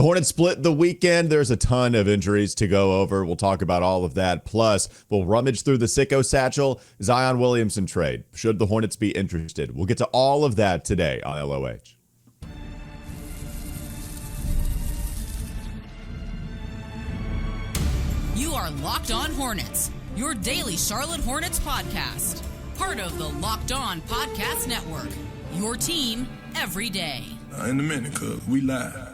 The Hornets split the weekend. There's a ton of injuries to go over. We'll talk about all of that. Plus, we'll rummage through the sicko satchel Zion Williamson trade. Should the Hornets be interested? We'll get to all of that today on LOH. You are Locked On Hornets, your daily Charlotte Hornets podcast. Part of the Locked On Podcast Network, your team every day. In a minute, cuz we live.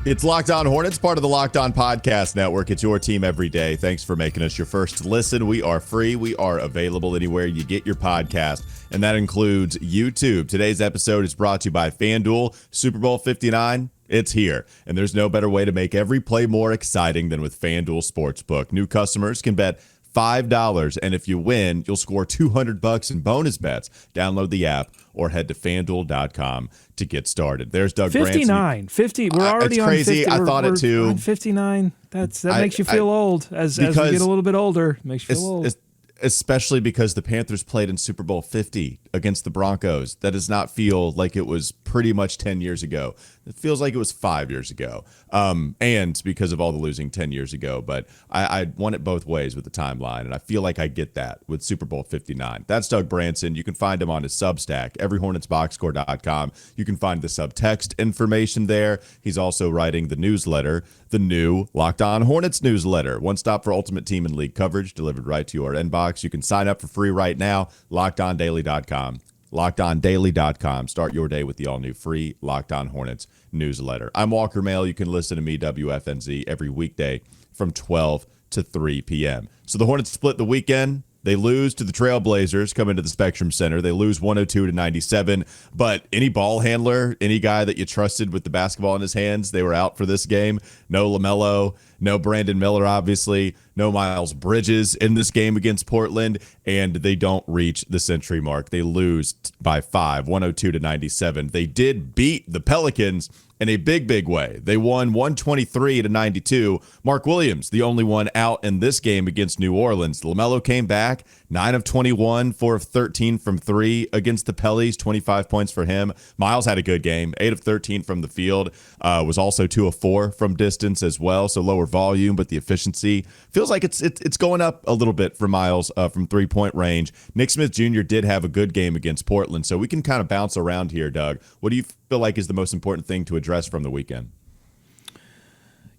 It's Locked On Hornets, part of the Locked On Podcast Network. It's your team every day. Thanks for making us your first listen. We are free. We are available anywhere you get your podcast, and that includes YouTube. Today's episode is brought to you by FanDuel. Super Bowl 59, it's here, and there's no better way to make every play more exciting than with FanDuel Sportsbook. New customers can bet $5, and if you win, you'll score $200 in bonus bets. Download the app or head to FanDuel.com to get started. There's Doug 59, 50. We're already on 50. It's crazy. I thought it too. On 59. That makes you feel old. As we get a little bit older, it makes you feel old. Especially because the Panthers played in Super Bowl 50 against the Broncos. That does not feel like it was pretty much 10 years ago. It feels like it was 5 years ago. And because of all the losing 10 years ago. But I won it both ways with the timeline, and I feel like I get that with Super Bowl 59. That's Doug Branson. You can find him on his Substack, everyhornetsboxscore.com. You can find the subtext information there. He's also writing the newsletter, the new Locked On Hornets newsletter. One stop for ultimate team and league coverage delivered right to your inbox. You can sign up for free right now, lockedondaily.com. LockedOnDaily.com. Start your day with the all-new free Locked On Hornets newsletter. I'm Walker Mail. You can listen to me, WFNZ, every weekday from 12 to 3 p.m. So the Hornets split the weekend. They lose to the Trail Blazers, come into the Spectrum Center. They lose 102-97. But any ball handler, any guy that you trusted with the basketball in his hands, they were out for this game. No LaMelo, no Brandon Miller, obviously, no Miles Bridges in this game against Portland, and they don't reach the century mark. They lose by 5, 102-97. They did beat the Pelicans in a big way. They won 123-92. Mark Williams, the only one out in this game against New Orleans. LaMelo came back, 9 of 21, 4 of 13 from 3 against the Pellies, 25 points for him. Miles had a good game, 8 of 13 from the field, was also 2 of 4 from distance as well, so lower volume, but the efficiency feels like it's going up a little bit for Miles from three-point range. Nick Smith Jr. did have a good game against Portland, so we can kind of bounce around here, Doug. What do you feel like is the most important thing to address from the weekend?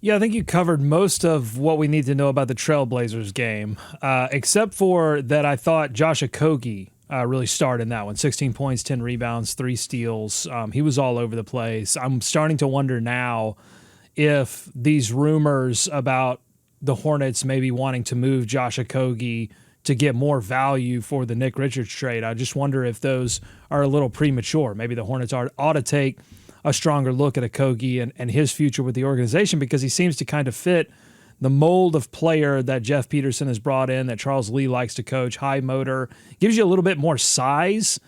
Yeah, I think you covered most of what we need to know about the Trail Blazers game, except for that I thought Josh Okogie really started in that one. 16 points, 10 rebounds, 3 steals. He was all over the place. I'm starting to wonder now if these rumors about the Hornets maybe wanting to move Josh Okogie to get more value for the Nick Richards trade, I just wonder if those are a little premature. Maybe the Hornets ought to take a stronger look at Okogie and his future with the organization, because he seems to kind of fit the mold of player that Jeff Peterson has brought in, that Charles Lee likes to coach. High motor, gives you a little bit more size,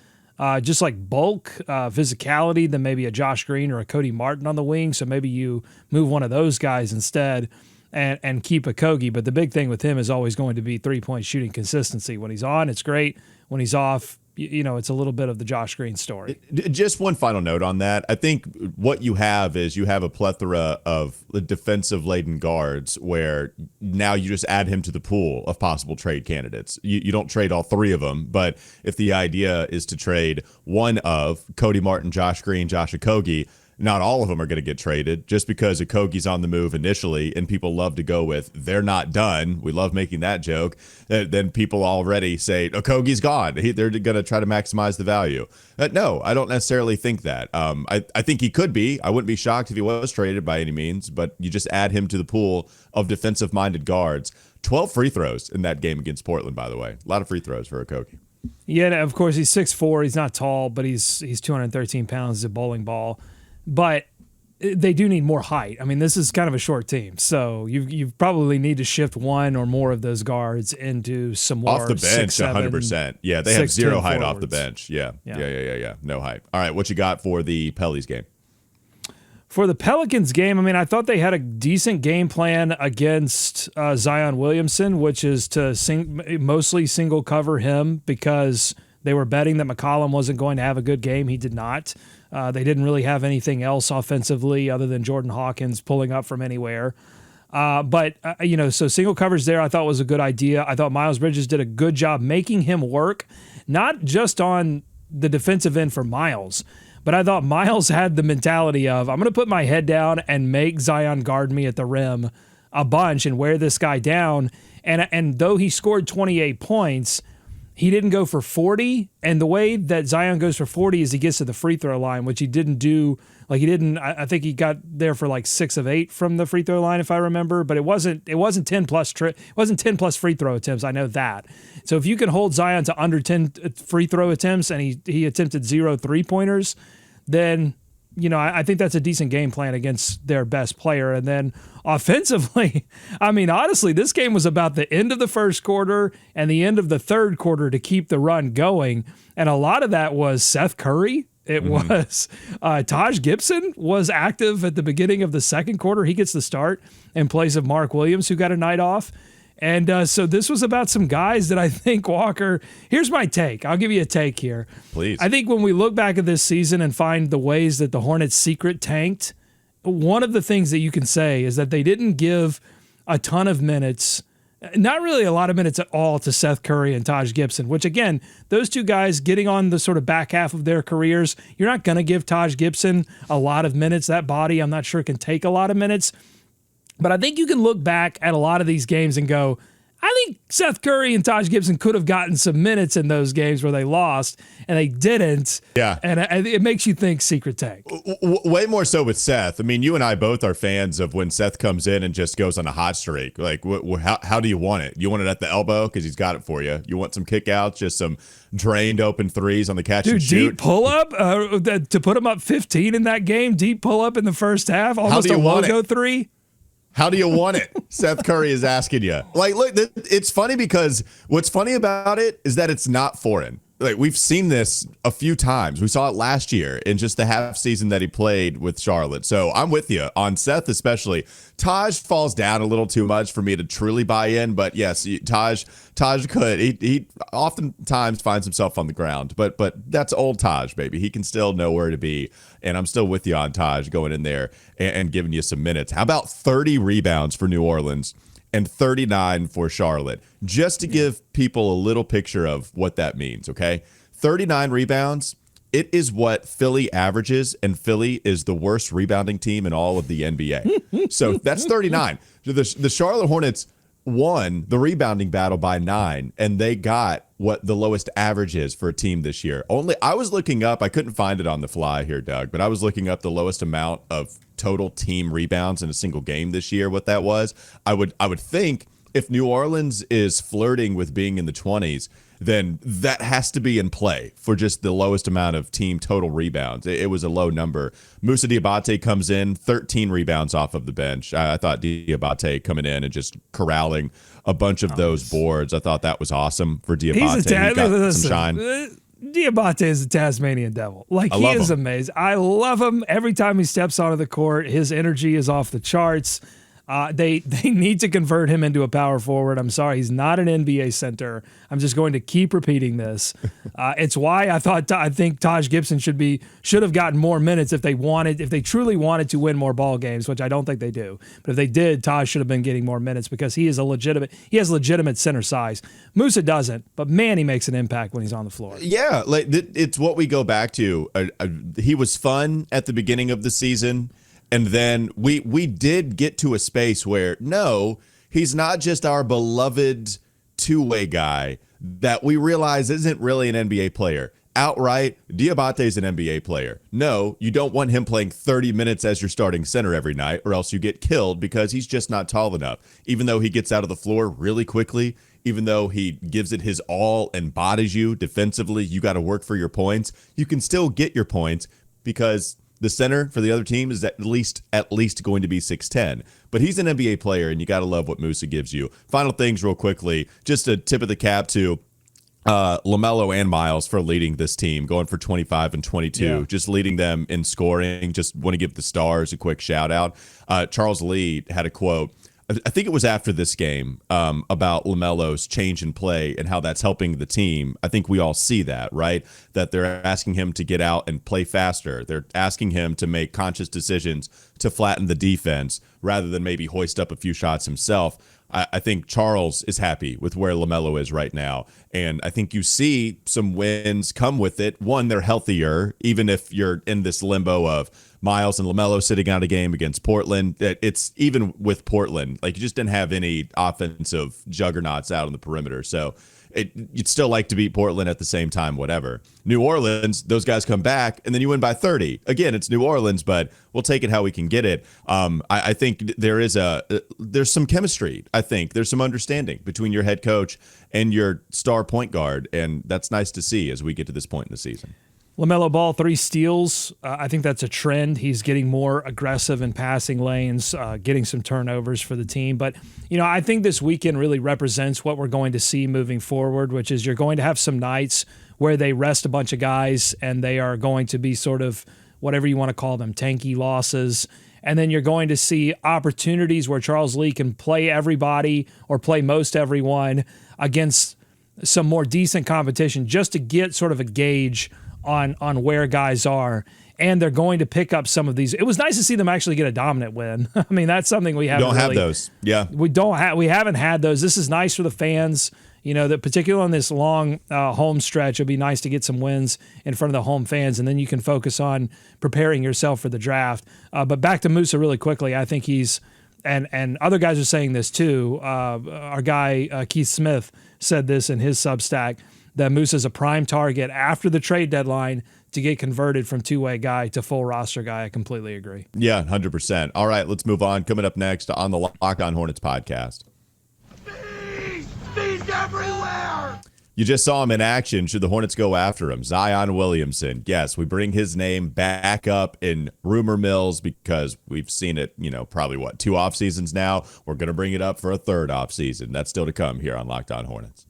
just like bulk, physicality than maybe a Josh Green or a Cody Martin on the wing. So maybe you move one of those guys instead and keep Okogie. But the big thing with him is always going to be three-point shooting consistency. When he's on, it's great. When he's off, it's a little bit of the Josh Green story. Just one final note on that. I think what you have is you have a plethora of defensive-laden guards where now you just add him to the pool of possible trade candidates. You don't trade all 3 of them, but if the idea is to trade one of Cody Martin, Josh Green, Josh Okogie, not all of them are going to get traded just because Okogie's on the move initially, and people love to go with, they're not done. We love making that joke. Then people already say, Okogie's gone. They're going to try to maximize the value. No, I don't necessarily think that. I think he could be. I wouldn't be shocked if he was traded by any means, but you just add him to the pool of defensive-minded guards. 12 free throws in that game against Portland, by the way. A lot of free throws for Okogie. Yeah, of course, he's 6'4". He's not tall, but he's 213 pounds. He's a bowling ball. But they do need more height. I mean, this is kind of a short team, so you probably need to shift one or more of those guards into some more off the bench. 100%. Yeah, they have zero height forwards off the bench. Yeah. No height. All right, what you got for the Pellies game? For the Pelicans game, I mean, I thought they had a decent game plan against Zion Williamson, which is to mostly single cover him because They were betting that McCollum wasn't going to have a good game. He did not. They didn't really have anything else offensively other than Jordan Hawkins pulling up from anywhere. So single coverage there I thought was a good idea. I thought Miles Bridges did a good job making him work, not just on the defensive end for Miles, but I thought Miles had the mentality of, I'm going to put my head down and make Zion guard me at the rim a bunch and wear this guy down. And though he scored 28 points, he didn't go for 40. And the way that Zion goes for 40 is he gets to the free throw line, which he didn't do. I think he got there for like 6 of 8 from the free throw line, if I remember, but it wasn't 10 plus free throw attempts. I know that. So if you can hold Zion to under 10 free throw attempts and he attempted 0 3-pointers, then, I think that's a decent game plan against their best player. And then offensively, honestly, this game was about the end of the first quarter and the end of the third quarter to keep the run going. And a lot of that was Seth Curry. It was Taj Gibson was active at the beginning of the second quarter. He gets the start in place of Mark Williams, who got a night off. And so this was about some guys that I think, Walker, here's my take. I'll give you a take here. Please. I think when we look back at this season and find the ways that the Hornets secret tanked, one of the things that you can say is that they didn't give a ton of minutes, not really a lot of minutes at all, to Seth Curry and Taj Gibson, which, again, those two guys getting on the sort of back half of their careers, you're not going to give Taj Gibson a lot of minutes. That body, I'm not sure, can take a lot of minutes. But I think you can look back at a lot of these games and go, I think Seth Curry and Taj Gibson could have gotten some minutes in those games where they lost, and they didn't. Yeah. And it makes you think secret tank. Way more so with Seth. You and I both are fans of when Seth comes in and just goes on a hot streak. Like, how do you want it? You want it at the elbow because he's got it for you. You want some kickouts, just some drained open threes on the catch and shoot. Deep pull-up to put him up 15 in that game, deep pull-up in the first half, almost a logo three. How do you want it? Seth Curry is asking you. Like, look, it's funny because what's funny about it is that it's not foreign. Like, we've seen this a few times. We saw it last year in just the half season that he played with Charlotte. So I'm with you on Seth, especially. Taj falls down a little too much for me to truly buy in. But yes, Taj could. He oftentimes finds himself on the ground. But that's old Taj, baby. He can still know where to be. And I'm still with you on Taj going in there and giving you some minutes. How about 30 rebounds for New Orleans and 39 for Charlotte, just to give people a little picture of what that means, okay? 39 rebounds, it is what Philly averages, and Philly is the worst rebounding team in all of the NBA. So that's 39. The Charlotte Hornets won the rebounding battle by 9, and they got what the lowest average is for a team this year. I was looking up, I couldn't find it on the fly here, Doug, but I was looking up the lowest amount of total team rebounds in a single game this year, what that was. I would think if New Orleans is flirting with being in the 20s, then that has to be in play for just the lowest amount of team total rebounds. It was a low number. Moussa Diabate comes in, 13 rebounds off of the bench. I thought Diabate coming in and just corralling a bunch of those boards. I thought that was awesome for Diabate. He got some shine. Diabate is a Tasmanian devil. Like, he is amazing. I love him. Every time he steps onto the court, his energy is off the charts. They need to convert him into a power forward. I'm sorry, he's not an NBA center. I'm just going to keep repeating this. It's why I think Taj Gibson should have gotten more minutes if they truly wanted to win more ball games, which I don't think they do. But if they did, Taj should have been getting more minutes because he has legitimate center size. Moussa doesn't, but man, he makes an impact when he's on the floor. Yeah, like it's what we go back to. He was fun at the beginning of the season. And then we did get to a space where, no, he's not just our beloved two-way guy that we realize isn't really an NBA player. Outright, Diabate's an NBA player. No, you don't want him playing 30 minutes as your starting center every night, or else you get killed because he's just not tall enough. Even though he gets out of the floor really quickly, even though he gives it his all and bodies you defensively, you got to work for your points. You can still get your points because the center for the other team is at least going to be 6'10", but he's an NBA player, and you got to love what Moussa gives you. Final things real quickly, just a tip of the cap to LaMelo and Miles for leading this team, going for 25 and 22, just leading them in scoring. Just want to give the stars a quick shout out. Charles Lee had a quote. I think it was after this game, about LaMelo's change in play and how that's helping the team. I think we all see that, right? That they're asking him to get out and play faster. They're asking him to make conscious decisions to flatten the defense rather than maybe hoist up a few shots himself. I think Charles is happy with where LaMelo is right now. And I think you see some wins come with it. One, they're healthier, even if you're in this limbo of Miles and LaMelo sitting out a game against Portland. It's even with Portland, like you just didn't have any offensive juggernauts out on the perimeter. So you'd still like to beat Portland at the same time, whatever. New Orleans, those guys come back, and then you win by 30. Again, it's New Orleans, but we'll take it how we can get it. I think there's some chemistry. I think there's some understanding between your head coach and your star point guard, and that's nice to see as we get to this point in the season. LaMelo Ball, 3 steals. I think that's a trend. He's getting more aggressive in passing lanes, getting some turnovers for the team. But, I think this weekend really represents what we're going to see moving forward, which is you're going to have some nights where they rest a bunch of guys and they are going to be sort of whatever you want to call them, tanky losses. And then you're going to see opportunities where Charles Lee can play everybody or play most everyone against some more decent competition just to get sort of a gauge on where guys are, and they're going to pick up some of these. It was nice to see them actually get a dominant win. I mean, that's something we haven't don't have those. Yeah, we haven't had those. This is nice for the fans. That particularly on this long home stretch, it'd be nice to get some wins in front of the home fans, and then you can focus on preparing yourself for the draft. But back to Musa really quickly. I think he's and other guys are saying this too. Our guy Keith Smith said this in his Substack, that Musa is a prime target after the trade deadline to get converted from two-way guy to full roster guy. I completely agree. Yeah, 100%. All right, let's move on. Coming up next on the Locked On Hornets podcast. Bees everywhere! You just saw him in action. Should the Hornets go after him? Zion Williamson. Yes, we bring his name back up in rumor mills because we've seen it, probably 2 off seasons now. We're going to bring it up for a 3rd off season. That's still to come here on Locked On Hornets.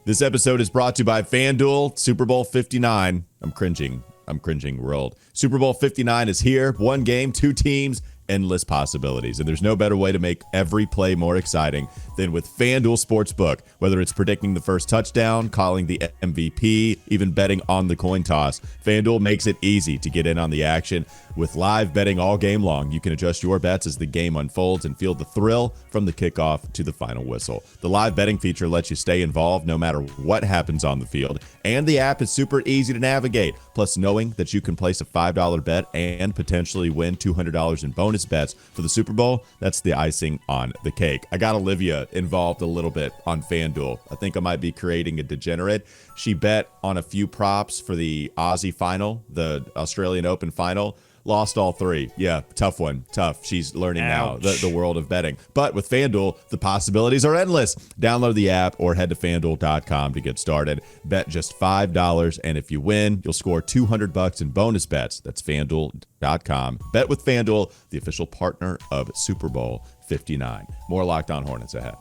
This episode is brought to you by FanDuel. Super Bowl 59. I'm cringing world. Super Bowl 59 is here. 1 game, 2 teams, endless possibilities. And there's no better way to make every play more exciting than with FanDuel Sportsbook. Whether it's predicting the first touchdown, calling the MVP, even betting on the coin toss, FanDuel makes it easy to get in on the action. With live betting all game long, you can adjust your bets as the game unfolds and feel the thrill from the kickoff to the final whistle. The live betting feature lets you stay involved no matter what happens on the field, and the app is super easy to navigate. Plus, knowing that you can place a $5 bet and potentially win $200 in bonus bets for the Super Bowl, that's the icing on the cake. I got Olivia involved a little bit on FanDuel. I think I might be creating a degenerate. She bet on a few props for the Aussie final, the Australian Open final. Lost all 3. Yeah, tough one. Tough. She's learning now the world of betting. But with FanDuel, the possibilities are endless. Download the app or head to FanDuel.com to get started. Bet just $5, and if you win, you'll score $200 in bonus bets. That's FanDuel.com. Bet with FanDuel, the official partner of Super Bowl 59. More Locked On Hornets ahead.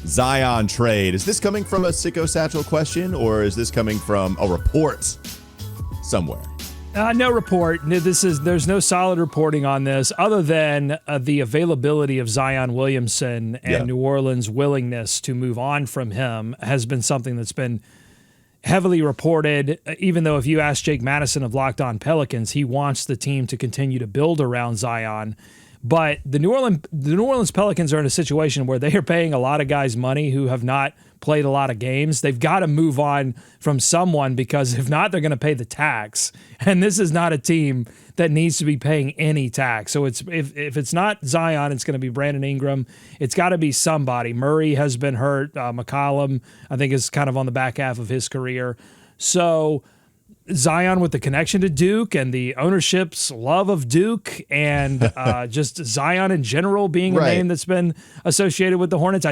Zion trade. Is this coming from a Sicko Satchel question, or is this coming from a report somewhere? No report. There's no solid reporting on this other than the availability of Zion Williamson and New Orleans' willingness to move on from him has been something that's been heavily reported, even though if you ask Jake Madison of Locked On Pelicans, he wants the team to continue to build around Zion. But the New Orleans Pelicans are in a situation where they are paying a lot of guys money who have not played a lot of games. They've got to move on from someone, because if not, they're going to pay the tax. And this is not a team that needs to be paying any tax. So if it's not Zion, it's going to be Brandon Ingram. It's got to be somebody. Murray has been hurt. McCollum, I think, is kind of on the back half of his career. So Zion, with the connection to Duke and the ownership's love of Duke, and just Zion in general being a name that's been associated with the Hornets.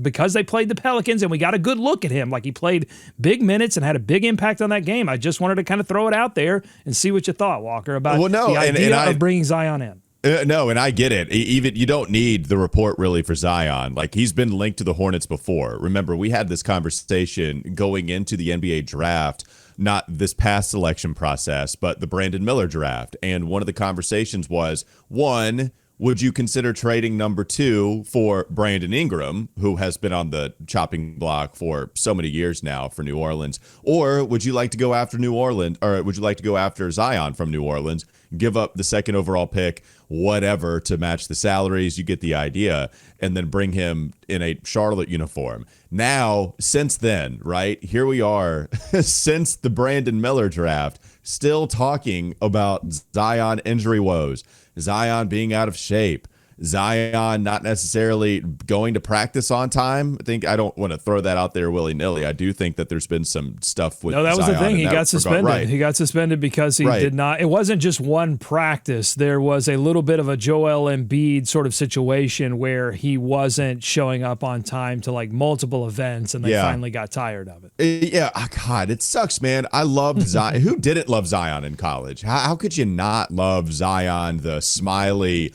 Because they played the Pelicans and we got a good look at him, like he played big minutes and had a big impact on that game. I just wanted to kind of throw it out there and see what you thought, Walker, about the idea of bringing Zion in. No, and I get it. Even you don't need the report really for Zion. Like, he's been linked to the Hornets before. Remember, we had this conversation going into the NBA draft, not this past selection process, but the Brandon Miller draft. And one of the conversations was, one, would you consider trading number 2 for Brandon Ingram, who has been on the chopping block for so many years now for New Orleans? Or would you like to go after New Orleans, or would you like to go after Zion from New Orleans, give up the second overall pick, whatever, to match the salaries? You get the idea, and then bring him in a Charlotte uniform. Now, since then, right, here we are, since the Brandon Miller draft, still talking about Zion injury woes, Zion being out of shape, Zion not necessarily going to practice on time. I don't want to throw that out there willy-nilly. I do think that there's been some stuff with Zion. No, that was the thing. He got suspended. Right. He got suspended because he did not. It wasn't just one practice. There was a little bit of a Joel Embiid sort of situation where he wasn't showing up on time to like multiple events, and they finally got tired of it. Yeah. Oh, God, it sucks, man. I loved Zion. Who didn't love Zion in college? How could you not love Zion, the smiley,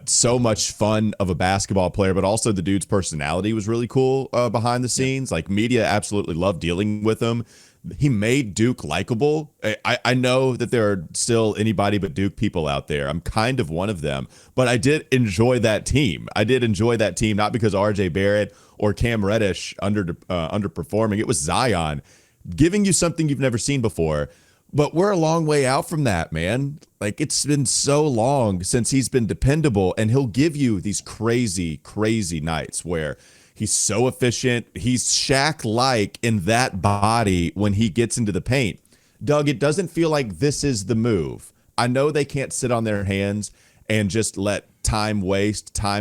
so much fun of a basketball player, but also the dude's personality was really cool behind the scenes. Like, media absolutely loved dealing with him. He made Duke likable. I know that there are still anybody but Duke people out there. I'm kind of one of them, but I did enjoy that team. Not because RJ Barrett or Cam Reddish underperforming. It was Zion giving you something you've never seen before. But we're a long way out from that, man. Like, it's been so long since he's been dependable, and he'll give you these crazy, crazy nights where he's so efficient. He's Shaq-like in that body when he gets into the paint. Doug, it doesn't feel like this is the move. I know they can't sit on their hands and just let time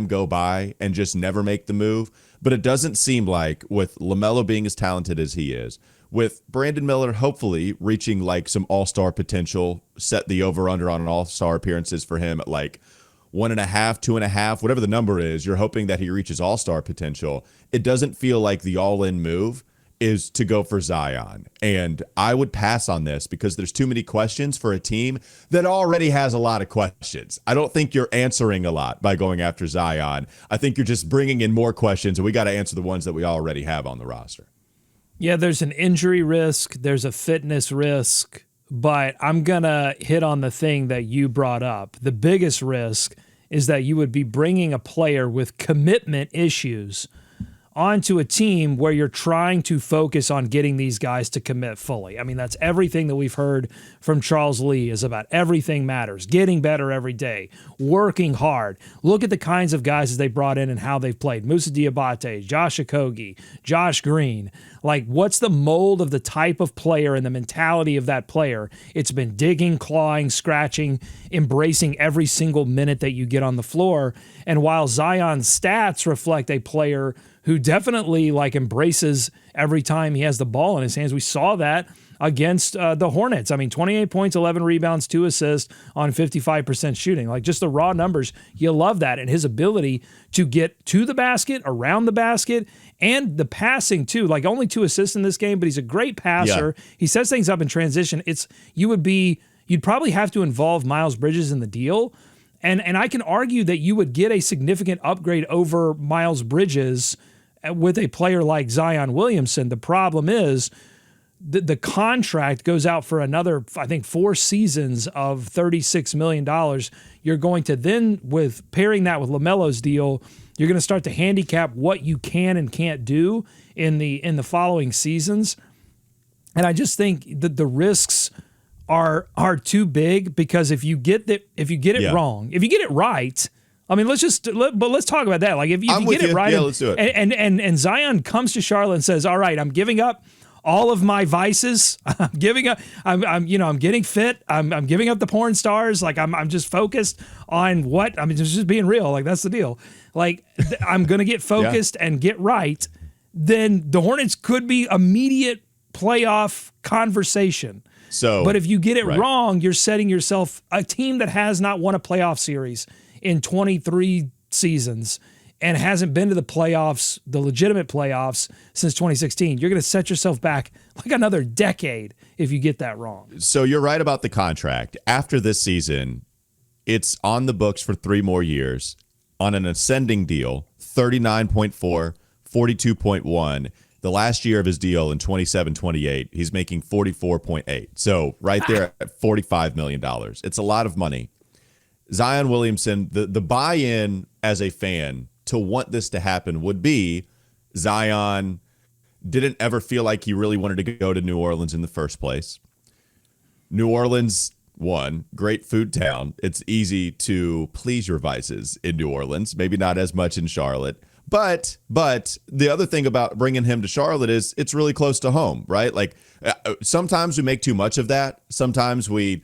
go by and just never make the move, but it doesn't seem like, with LaMelo being as talented as he is, with Brandon Miller hopefully reaching like some all-star potential, set the over-under on an all-star appearances for him at like 1.5, 2.5, whatever the number is, you're hoping that he reaches all-star potential. It doesn't feel like the all-in move is to go for Zion. And I would pass on this because there's too many questions for a team that already has a lot of questions. I don't think you're answering a lot by going after Zion. I think you're just bringing in more questions, and we got to answer the ones that we already have on the roster. Yeah, there's an injury risk, there's a fitness risk, but I'm going to hit on the thing that you brought up. The biggest risk is that you would be bringing a player with commitment issues onto a team where you're trying to focus on getting these guys to commit fully. I mean, that's everything that we've heard from Charles Lee is about everything matters, getting better every day, working hard. Look at the kinds of guys that they brought in and how they've played. Moussa Diabate, Josh Okogie, Josh Green. Like, what's the mold of the type of player and the mentality of that player? It's been digging, clawing, scratching, embracing every single minute that you get on the floor. And while Zion's stats reflect a player who definitely like embraces every time he has the ball in his hands. We saw that against the Hornets. I mean, 28 points, 11 rebounds, 2 assists on 55% shooting. Like, just the raw numbers, you love that. And his ability to get to the basket, around the basket, and the passing too. Like, only 2 assists in this game, but he's a great passer. Yeah. He sets things up in transition. You'd probably have to involve Miles Bridges in the deal. And I can argue that you would get a significant upgrade over Miles Bridges with a player like Zion Williamson. The problem is the contract goes out for another, I think, 4 seasons of $36 million. You're going to then, with pairing that with LaMelo's deal, you're going to start to handicap what you can and can't do in the following seasons. And I just think that the risks are too big, because if you get it wrong, if you get it right, I mean, let's talk about that. Like, if you get it right, let's do it. And Zion comes to Charlotte and says, "All right, I'm giving up all of my vices. I'm giving up. I'm getting fit. I'm giving up the porn stars. Like, I'm just focused on what I'm just being real. Like, that's the deal. Like, I'm gonna get focused and get right. Then the Hornets could be immediate playoff conversation." But if you get it wrong, you're setting yourself, a team that has not won a playoff series in 23 seasons and hasn't been to the playoffs, the legitimate playoffs, since 2016. You're going to set yourself back like another decade if you get that wrong. So you're right about the contract. After this season, It's on the books for 3 more years on an ascending deal, 39.4, 42.1. The last year of his deal in 27-28, he's making 44.8. So right there at $45 million. It's a lot of money. Zion Williamson, the buy-in as a fan to want this to happen would be Zion didn't ever feel like he really wanted to go to New Orleans in the first place. New Orleans, one, great food town. It's easy to please your vices in New Orleans, maybe not as much in Charlotte. But the other thing about bringing him to Charlotte is it's really close to home, right? Like sometimes we make too much of that. Sometimes we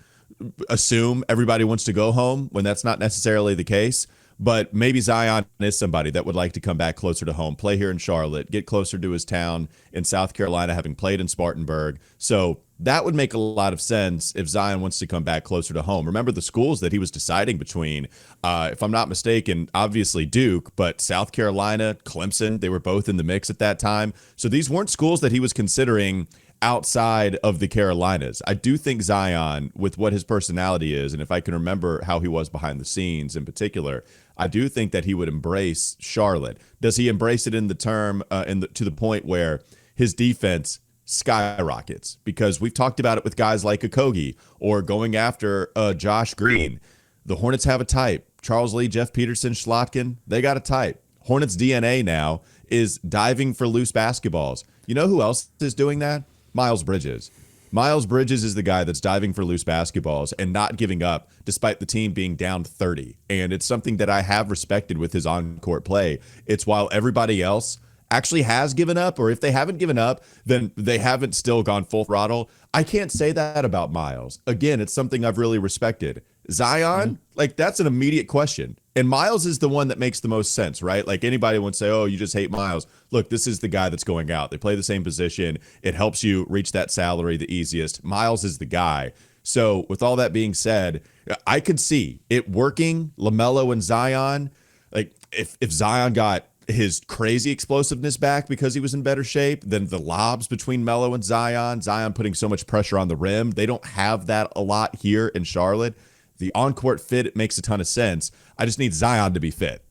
assume everybody wants to go home when that's not necessarily the case. But maybe Zion is somebody that would like to come back closer to home, play here in Charlotte, get closer to his town in South Carolina, having played in Spartanburg. So that would make a lot of sense if Zion wants to come back closer to home. Remember the schools that he was deciding between, if I'm not mistaken, obviously Duke, but South Carolina, Clemson, they were both in the mix at that time. So these weren't schools that he was considering outside of the Carolinas. I do think Zion, with what his personality is, and if I can remember how he was behind the scenes in particular, I do think that he would embrace Charlotte. Does he embrace it in the term, to the point where his defense skyrockets? Because we've talked about it with guys like Okogie or going after Josh Green. The Hornets have a type. Charles Lee, Jeff Peterson, Schlotkin, they got a type. Hornets DNA now is diving for loose basketballs. You know who else is doing that? Miles Bridges. Miles Bridges is the guy that's diving for loose basketballs and not giving up despite the team being down 30. And it's something that I have respected with his on-court play. It's while everybody else actually has given up, or if they haven't given up, then they haven't still gone full throttle. I can't say that about Miles. Again, it's something I've really respected. Zion, like that's an immediate question. And Miles is the one that makes the most sense, right? Like anybody would say, oh, you just hate Miles. Look, this is the guy that's going out. They play the same position. It helps you reach that salary the easiest. Miles is the guy. So with all that being said, I could see it working, LaMelo and Zion. Like if Zion got his crazy explosiveness back because he was in better shape, then the lobs between Melo and Zion putting so much pressure on the rim. They don't have that a lot here in Charlotte. The on-court fit, it makes a ton of sense. I just need Zion to be fit,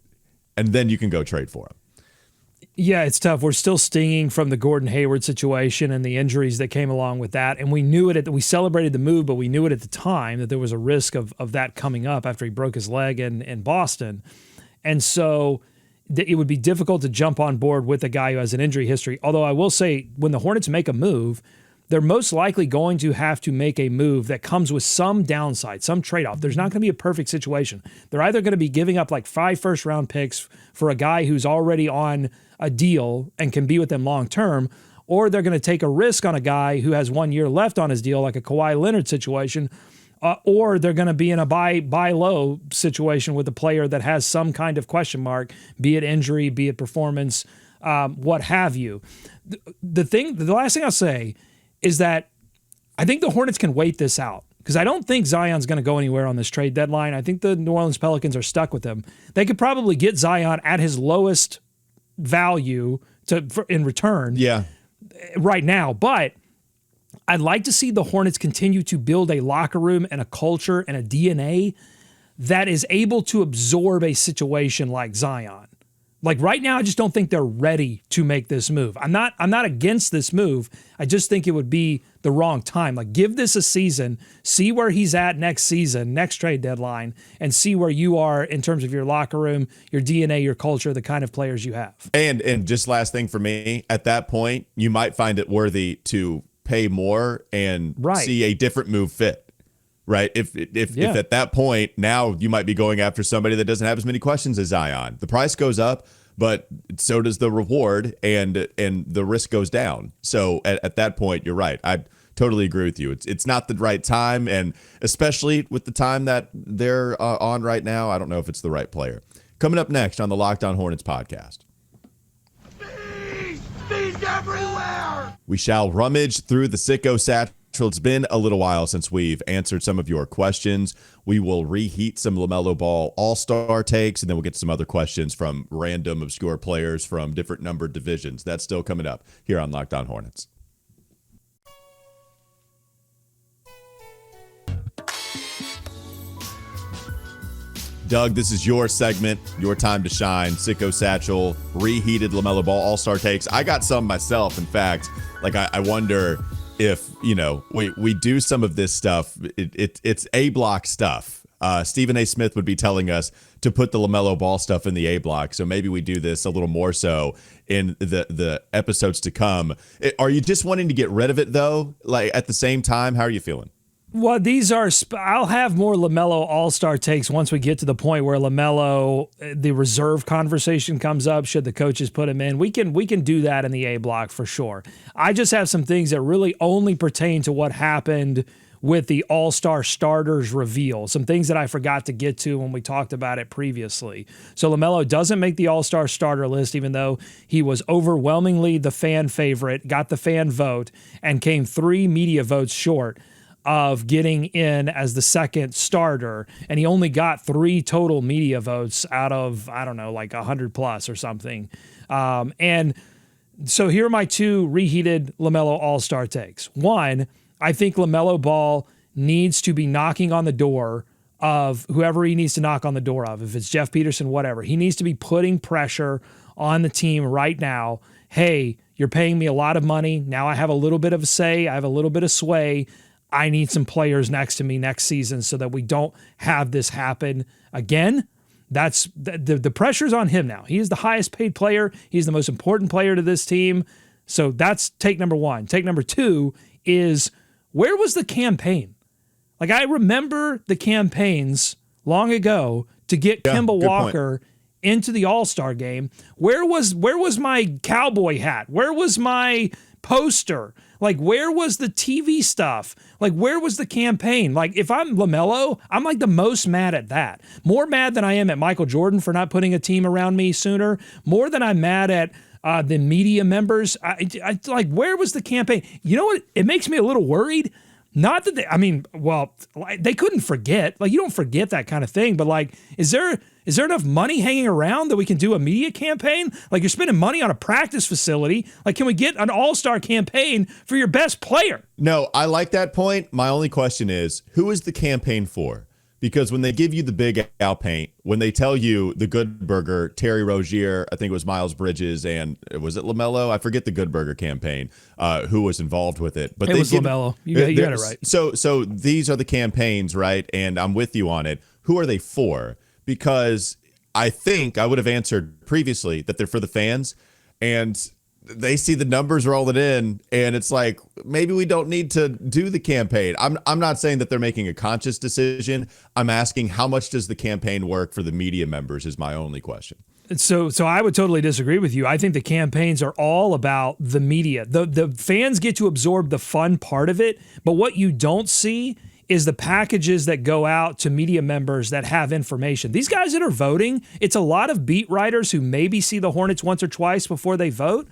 and then you can go trade for him. Yeah, it's tough. We're still stinging from the Gordon Hayward situation and the injuries that came along with that. And we knew it, we celebrated the move, but we knew it at the time that there was a risk of that coming up after he broke his leg in Boston. And so it would be difficult to jump on board with a guy who has an injury history. Although I will say, when the Hornets make a move, they're most likely going to have to make a move that comes with some downside, some trade-off. There's not going to be a perfect situation. They're either going to be giving up like 5 first-round picks for a guy who's already on a deal and can be with them long-term, or they're going to take a risk on a guy who has 1 year left on his deal, like a Kawhi Leonard situation, or they're going to be in a buy low situation with a player that has some kind of question mark, be it injury, be it performance, what have you. The last thing I'll say is that I think the Hornets can wait this out, because I don't think Zion's going to go anywhere on this trade deadline. I think the New Orleans Pelicans are stuck with him. They could probably get Zion at his lowest value in return right now, but I'd like to see the Hornets continue to build a locker room and a culture and a DNA that is able to absorb a situation like Zion. Like right now, I just don't think they're ready to make this move. I'm not against this move. I just think it would be the wrong time. Like give this a season, see where he's at next season, next trade deadline, and see where you are in terms of your locker room, your DNA, your culture, the kind of players you have. And just last thing for me, at that point, you might find it worthy to pay more and see a different move fit. Right. If at that point, now you might be going after somebody that doesn't have as many questions as Zion. The price goes up, but so does the reward, and the risk goes down. So at that point, you're right. I totally agree with you. It's not the right time, and especially with the time that they're on right now, I don't know if it's the right player. Coming up next on the Locked On Hornets podcast. Bees everywhere! We shall rummage through the sicko satchel. It's been a little while since we've answered some of your questions. We will reheat some LaMelo Ball All-Star takes, and then we'll get some other questions from random obscure players from different numbered divisions. That's still coming up here on Locked On Hornets. Doug, this is your segment, your time to shine. Sicko Satchel, reheated LaMelo Ball All-Star takes. I got some myself, in fact. Like, I wonder if, we do some of this stuff. It's A-block stuff. Stephen A. Smith would be telling us to put the LaMelo Ball stuff in the A block. So maybe we do this a little more so in the episodes to come. Are you just wanting to get rid of it, though? Like, at the same time, how are you feeling? Well, these are. I'll have more LaMelo All-Star takes once we get to the point where LaMelo, the reserve conversation comes up. Should the coaches put him in? We can do that in the A block for sure. I just have some things that really only pertain to what happened with the All-Star starters reveal. Some things that I forgot to get to when we talked about it previously. So LaMelo doesn't make the All-Star starter list, even though he was overwhelmingly the fan favorite, got the fan vote, and came 3 media votes short of getting in as the second starter, and he only got 3 total media votes out of, I don't know, like 100 plus or something. And so here are my 2 reheated LaMelo All-Star takes. One, I think LaMelo Ball needs to be knocking on the door of whoever he needs to knock on the door of. If it's Jeff Peterson, whatever. He needs to be putting pressure on the team right now. Hey, you're paying me a lot of money. Now I have a little bit of a say. I have a little bit of sway. I need some players next to me next season so that we don't have this happen again. That's the pressure's on him now. He is the highest paid player. He's the most important player to this team. So that's take number 1. Take number 2 is, where was the campaign? Like, I remember the campaigns long ago to get Kemba Walker into the All-Star game. Where was my cowboy hat? Where was my poster? Like, where was the TV stuff? Like, where was the campaign? Like, if I'm LaMelo, I'm like the most mad at that. More mad than I am at Michael Jordan for not putting a team around me sooner. More than I'm mad at the media members. I like, where was the campaign? You know what? It makes me a little worried. Not that they couldn't forget. Like, you don't forget that kind of thing. But like, is there enough money hanging around that we can do a media campaign? Like, you're spending money on a practice facility. Like, can we get an all-star campaign for your best player? No, I like that point. My only question is, who is the campaign for? Because when they give you the Big Al paint, when they tell you the Good Burger, Terry Rozier, I think it was Miles Bridges, and was it LaMelo? I forget the Good Burger campaign, who was involved with it. But it was LaMelo. You got it right. So these are the campaigns, right? And I'm with you on it. Who are they for? Because I think I would have answered previously that they're for the fans, and they see the numbers rolling in, and it's like, maybe we don't need to do the campaign. I'm not saying that they're making a conscious decision. I'm asking, how much does the campaign work for the media members is my only question. So I would totally disagree with you. I think the campaigns are all about the media. The fans get to absorb the fun part of it, but what you don't see is the packages that go out to media members that have information. These guys that are voting, it's a lot of beat writers who maybe see the Hornets once or twice before they vote,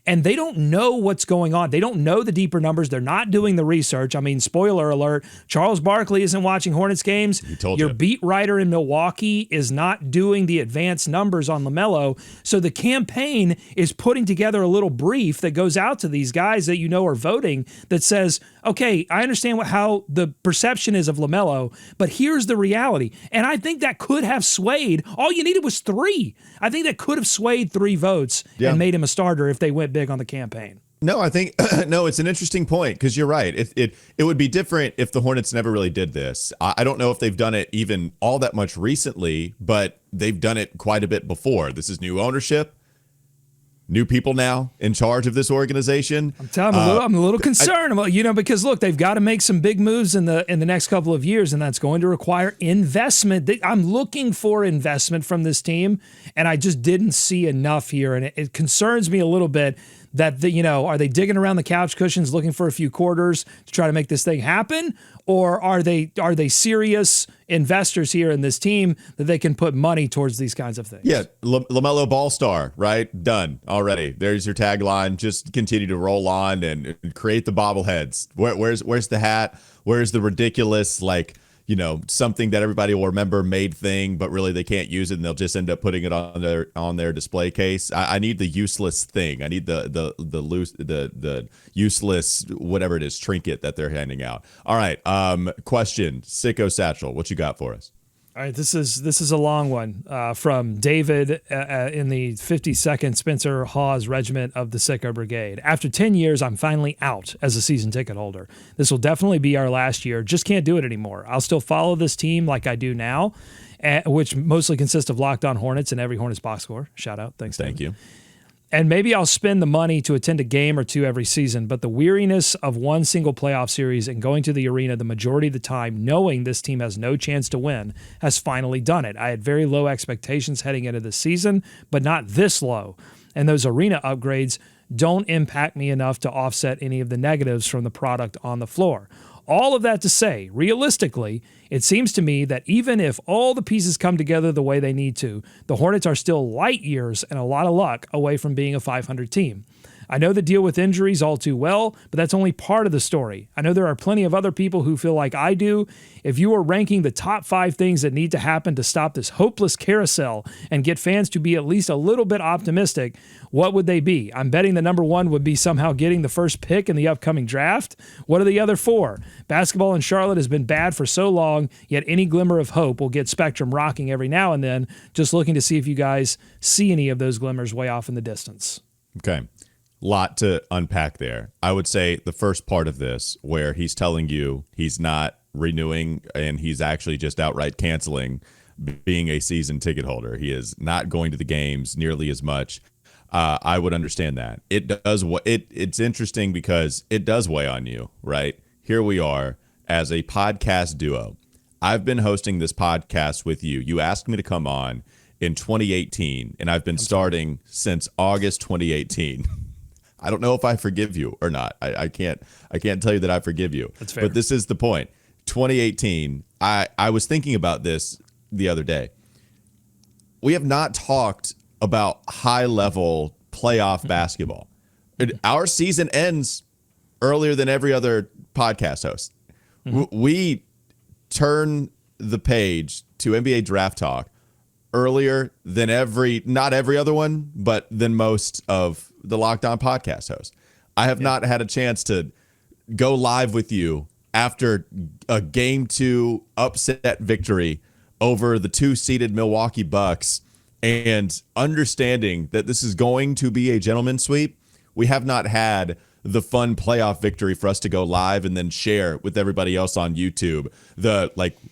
and they don't know what's going on. They don't know the deeper numbers. They're not doing the research. I mean, spoiler alert, Charles Barkley isn't watching Hornets games. He told Your you. beat writer in Milwaukee is not doing the advanced numbers on LaMelo. So the campaign is putting together a little brief that goes out to these guys that you know are voting that says, okay, I understand how the perception is of LaMelo, but here's the reality. And I think that could have swayed. All you needed was 3. I think that could have swayed 3 votes and made him a starter if they went big on the campaign. No, I think no, it's an interesting point, because you're right. It would be different if the Hornets never really did this. I don't know if they've done it even all that much recently, but they've done it quite a bit before. This is new ownership, new people now in charge of this organization. I'm telling you, I'm a little concerned about, because look, they've got to make some big moves in the next couple of years, and that's going to require investment. I'm looking for investment from this team, and I just didn't see enough here, and it concerns me a little bit that are they digging around the couch cushions looking for a few quarters to try to make this thing happen, or are they serious investors here in this team that they can put money towards these kinds of things? Yeah, LaMelo Ball Star, right? Done already. There's your tagline. Just continue to roll on and create the bobbleheads. Where's the hat? Where's the ridiculous, something that everybody will remember made thing, but really they can't use it, and they'll just end up putting it on their display case. I need the useless thing. I need the useless whatever it is trinket that they're handing out. All right. Question, Sicko Satchel, what you got for us? All right, this is a long one from David in the 52nd Spencer Hawes Regiment of the Sicko Brigade. After 10 years, I'm finally out as a season ticket holder. This will definitely be our last year. Just can't do it anymore. I'll still follow this team like I do now, which mostly consists of Locked On Hornets and every Hornets box score. Shout out. Thanks, David. Thank you. And maybe I'll spend the money to attend a game or two every season, but the weariness of one single playoff series and going to the arena the majority of the time, knowing this team has no chance to win, has finally done it. I had very low expectations heading into the season, but not this low. And those arena upgrades don't impact me enough to offset any of the negatives from the product on the floor. All of that to say, realistically, it seems to me that even if all the pieces come together the way they need to, the Hornets are still light years and a lot of luck away from being a 500 team. I know the deal with injuries all too well, but that's only part of the story. I know there are plenty of other people who feel like I do. If you were ranking the top 5 things that need to happen to stop this hopeless carousel and get fans to be at least a little bit optimistic, what would they be? I'm betting the number 1 would be somehow getting the first pick in the upcoming draft. What are the other 4? Basketball in Charlotte has been bad for so long, yet any glimmer of hope will get Spectrum rocking every now and then. Just looking to see if you guys see any of those glimmers way off in the distance. Okay. Lot to unpack there. I would say the first part of this, where he's telling you he's not renewing and he's actually just outright canceling being a season ticket holder. He is not going to the games nearly as much. I would understand that. It's interesting because it does weigh on you, right? Here we are as a podcast duo. I've been hosting this podcast with you. You asked me to come on in 2018, and I've been starting since August 2018. I don't know if I forgive you or not. I can't tell you that I forgive you. That's fair. But this is the point. 2018, I was thinking about this the other day. We have not talked about high-level playoff basketball. Our season ends earlier than every other podcast host. We turn the page to NBA draft talk earlier than not every other one, but than most of the Locked On podcast hosts. I have not had a chance to go live with you after a Game 2 upset victory over the 2-seeded Milwaukee Bucks and understanding that this is going to be a gentleman's sweep. We have not had the fun playoff victory for us to go live and then share with everybody else on YouTube,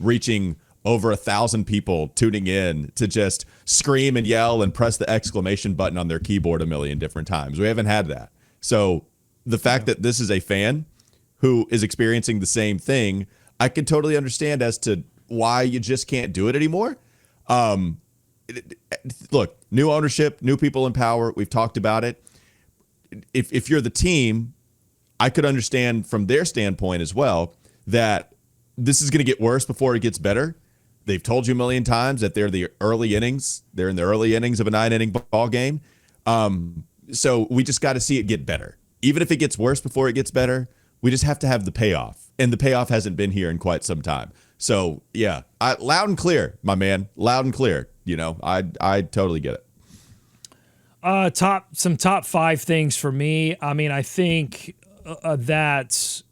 reaching over 1,000 people tuning in to just scream and yell and press the exclamation button on their keyboard a million different times. We haven't had that. So the fact that this is a fan who is experiencing the same thing, I can totally understand as to why you just can't do it anymore. Look, new ownership, new people in power. We've talked about it. If you're the team, I could understand from their standpoint as well that this is going to get worse before it gets better. They've told you a million times that they're the early innings. They're in the early innings of a 9-inning ball game. So we just got to see it get better. Even if it gets worse before it gets better, we just have to have the payoff. And the payoff hasn't been here in quite some time. So, yeah, loud and clear, my man. Loud and clear. You know, I totally get it. Top 5 things for me. I mean, I think that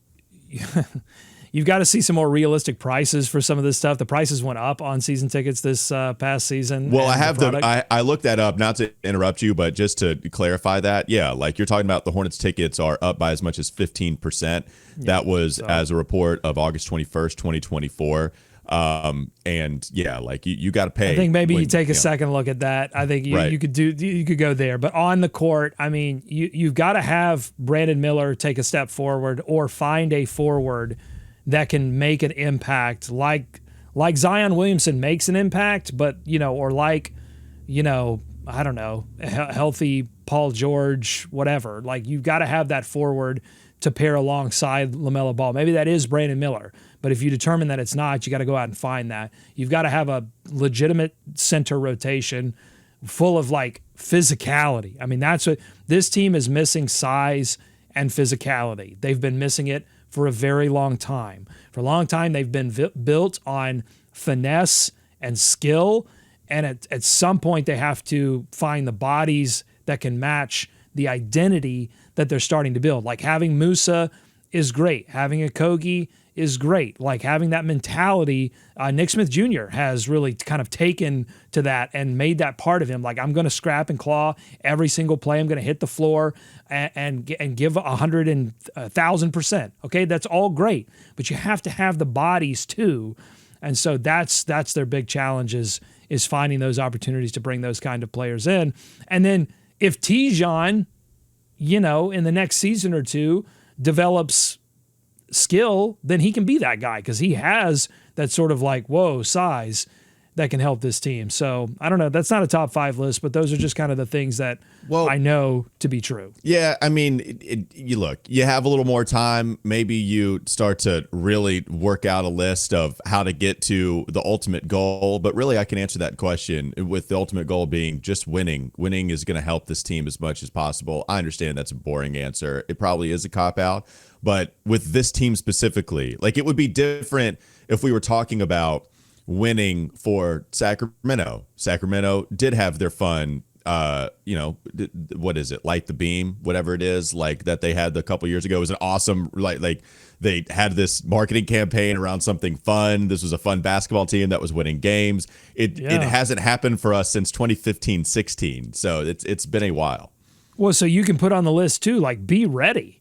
you've got to see some more realistic prices for some of this stuff. The prices went up on season tickets this past season. Well, I looked that up, not to interrupt you, but just to clarify that. Yeah, like you're talking about the Hornets tickets are up by as much as 15%. That was as a report of August 21st, 2024. And yeah, like you got to pay. I think maybe you take a second look at that. I think you could go there, but on the court, I mean, you've got to have Brandon Miller take a step forward or find a forward that can make an impact like Zion Williamson makes an impact, but I don't know, healthy Paul George, whatever. Like you've got to have that forward to pair alongside LaMelo Ball. Maybe that is Brandon Miller, but if you determine that it's not, you got to go out and find that. You've got to have a legitimate center rotation full of like physicality. I mean, that's what this team is missing: size and physicality. They've been missing it for a very long time. For a long time, they've been built on finesse and skill, and at some point, they have to find the bodies that can match the identity that they're starting to build. Like having Musa is great. Having a Kogi is great. Like having that mentality, Nick Smith Jr. has really kind of taken to that and made that part of him. Like, I'm going to scrap and claw every single play. I'm going to hit the floor and give 1,000%. Okay, that's all great, but you have to have the bodies too. And so that's their big challenge is finding those opportunities to bring those kind of players in. And then if Tijon, in the next season or two develops skill, then he can be that guy because he has that sort of like, size that can help this team. So I don't know. That's not a top 5 list, but those are just kind of the things that I know to be true. Yeah, I mean, you have a little more time. Maybe you start to really work out a list of how to get to the ultimate goal. But really, I can answer that question with the ultimate goal being just winning. Winning is going to help this team as much as possible. I understand that's a boring answer. It probably is a cop-out. But with this team specifically, like it would be different if we were talking about winning for Sacramento. Sacramento did have their fun, what is it? Light the Beam, whatever it is, like that they had a couple years ago. It was an awesome, like they had this marketing campaign around something fun. This was a fun basketball team that was winning games. It hasn't happened for us since 2015-16. So it's been a while. Well, so you can put on the list too, like be ready.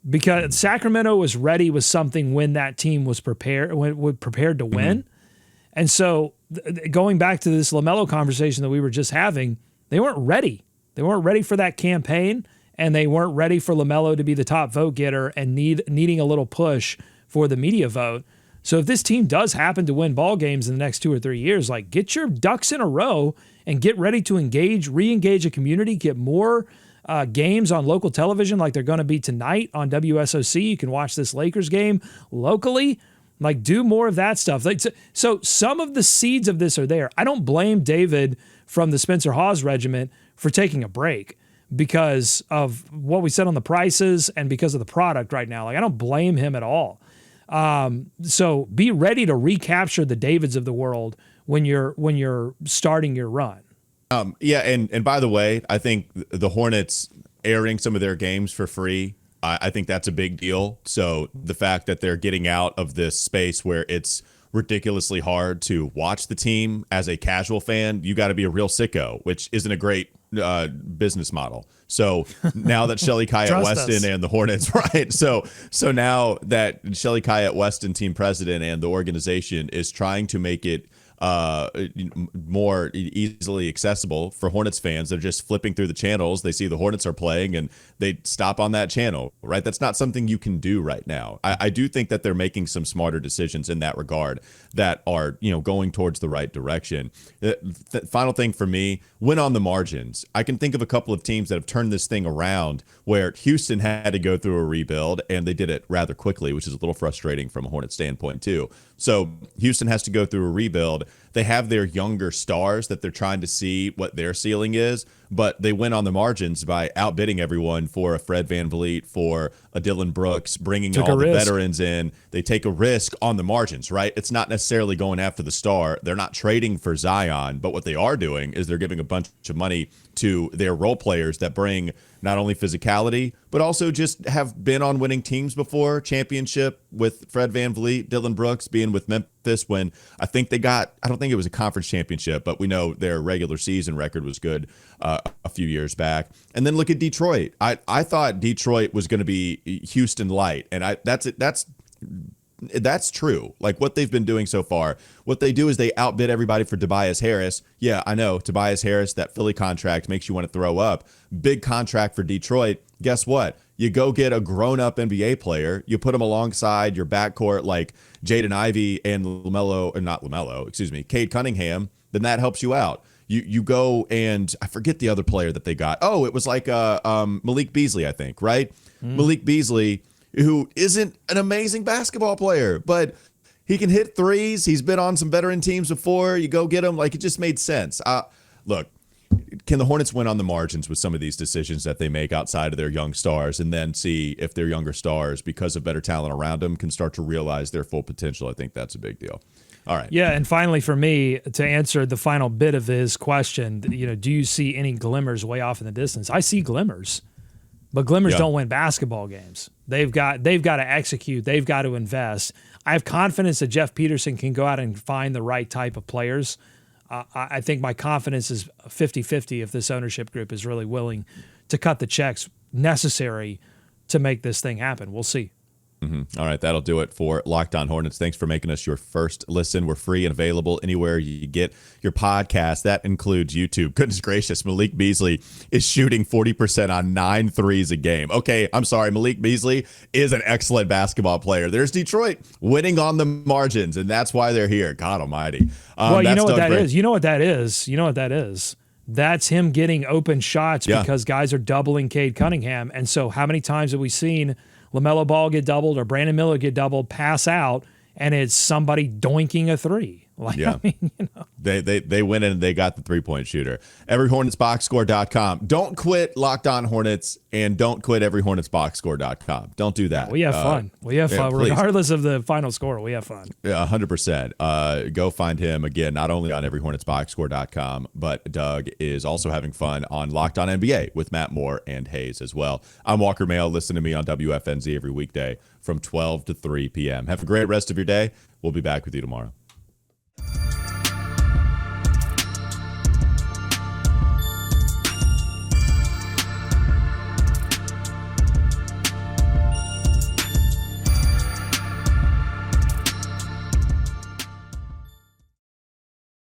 Because Sacramento was ready with something when that team was prepared to win. Mm-hmm. And so going back to this LaMelo conversation that we were just having, they weren't ready. They weren't ready for that campaign, and they weren't ready for LaMelo to be the top vote getter and needing a little push for the media vote. So if this team does happen to win ball games in the next 2 or 3 years, like get your ducks in a row and get ready to re-engage a community, get more games on local television like they're going to be tonight on WSOC. You can watch this Lakers game locally. Like, do more of that stuff. Like, so some of the seeds of this are there. I don't blame David from the Spencer Hawes regiment for taking a break because of what we said on the prices and because of the product right now. Like, I don't blame him at all. So be ready to recapture the Davids of the world when you're starting your run. And by the way, I think the Hornets airing some of their games for free, I think that's a big deal. So the fact that they're getting out of this space where it's ridiculously hard to watch the team as a casual fan, you got to be a real sicko, which isn't a great business model. So now that Shelly Kyatt Weston and the Hornets, right? So now that Shelly Kyatt Weston, team president, and the organization is trying to make it more easily accessible for Hornets fans. They're just flipping through the channels. They see the Hornets are playing and they stop on that channel, right? That's not something you can do right now. I do think that they're making some smarter decisions in that regard that are, going towards the right direction. The final thing for me, win on the margins. I can think of a couple of teams that have turned this thing around where Houston had to go through a rebuild and they did it rather quickly, which is a little frustrating from a Hornets standpoint too. So Houston has to go through a rebuild. They have their younger stars that they're trying to see what their ceiling is, but they win on the margins by outbidding everyone for a Fred VanVleet, for a Dylan Brooks, bringing all the veterans in. They take a risk on the margins, right? It's not necessarily going after the star. They're not trading for Zion, but what they are doing is they're giving a bunch of money to their role players that bring not only physicality, but also just have been on winning teams before. Championship with Fred VanVleet, Dylan Brooks being with Memphis when I think they got, I don't think it was a conference championship, but we know their regular season record was good a few years back. And then look at Detroit. I thought Detroit was going to be Houston light, and that's true. Like what they've been doing so far, what they do is they outbid everybody for Tobias Harris. Yeah, I know Tobias Harris, that Philly contract makes you want to throw up. Big contract for Detroit. Guess what? You go get a grown-up NBA player. You put him alongside your backcourt like Jaden Ivey and Cade Cunningham. Then that helps you out. You go and I forget the other player that they got. Oh, it was like Malik Beasley, I think, right? Malik Beasley, who isn't an amazing basketball player, but he can hit threes. He's been on some veteran teams before. You go get him. Like, it just made sense. Look, can the Hornets win on the margins with some of these decisions that they make outside of their young stars, and then see if their younger stars, because of better talent around them, can start to realize their full potential? I think that's a big deal. All right. Yeah, and finally for me, to answer the final bit of his question, do you see any glimmers way off in the distance? I see glimmers. But glimmers don't win basketball games. They've got to execute. They've got to invest. I have confidence that Jeff Peterson can go out and find the right type of players. I think my confidence is 50-50 if this ownership group is really willing to cut the checks necessary to make this thing happen. We'll see. All right, that'll do it for Locked On Hornets. Thanks for making us your first listen. We're free and available anywhere you get your podcast. That includes YouTube. Goodness gracious, Malik Beasley is shooting 40% on 9 threes a game. Okay, I'm sorry, Malik Beasley is an excellent basketball player. There's Detroit winning on the margins, and that's why they're here. God almighty. Well, you know what that is. You know what that is. That's him getting open shots because guys are doubling Cade Cunningham. And so how many times have we seen LaMelo Ball get doubled or Brandon Miller get doubled, pass out, and it's somebody doinking a three? I mean, They went in and they got the 3-point shooter. EveryHornetsBoxScore.com. Don't quit Locked On Hornets and don't quit EveryHornetsBoxScore.com. Don't do that. We have fun. We have fun. Please. Regardless of the final score, we have fun. 100%. Go find him again, not only on EveryHornetsBoxScore.com, but Doug is also having fun on Locked On NBA with Matt Moore and Hayes as well. I'm Walker Mail. Listen to me on WFNZ every weekday from 12 to 3 p.m. Have a great rest of your day. We'll be back with you tomorrow.